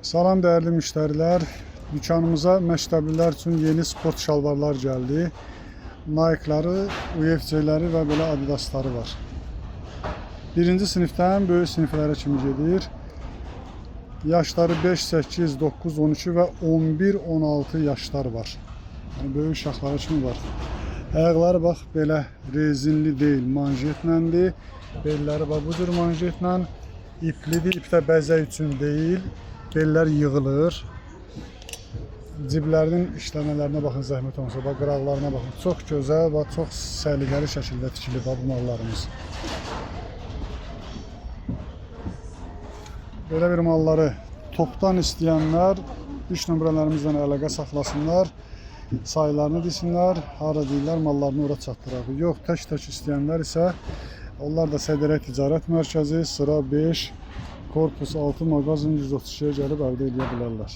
Salam değerli müşteriler. Dükanımıza məktəblilər üçün yeni sport şalvarlar geldi. Nike'ları, UFC'ləri və belə Adidas'ları var. Birinci sinifdən böyük siniflərə kimi gedir. Yaşları 5, 8, 9, 12 və 11, 16 yaşlar var. Yəni böyük uşaqlara kimi var. Ayaqları bax belə rezinli deyil, manjetləndir. Belləri bax bu cür manjetlə iplidir. İpdə bəzək üçün deyil. Bellər yığılır. Ciblərinin işləmələrinə baxın, zəhmət olmasa. Bax qıraqlarına baxın. Çox gözəl və çox səliqəli şəkildə tikilib bu mallarımız. Belə bir malları topdan istəyənlər 3 nömrələrimizdən əlaqə saxlasınlar. Sayılarını desinlər, hara deyirlər, mallarını ora çatdıraq. Yox, tək istəyənlər isə onlar da Sədərə Ticarət Mərkəzi, sıra 5, korpus 6, mağazin 132-yə gəlib əldə edə bilərlər.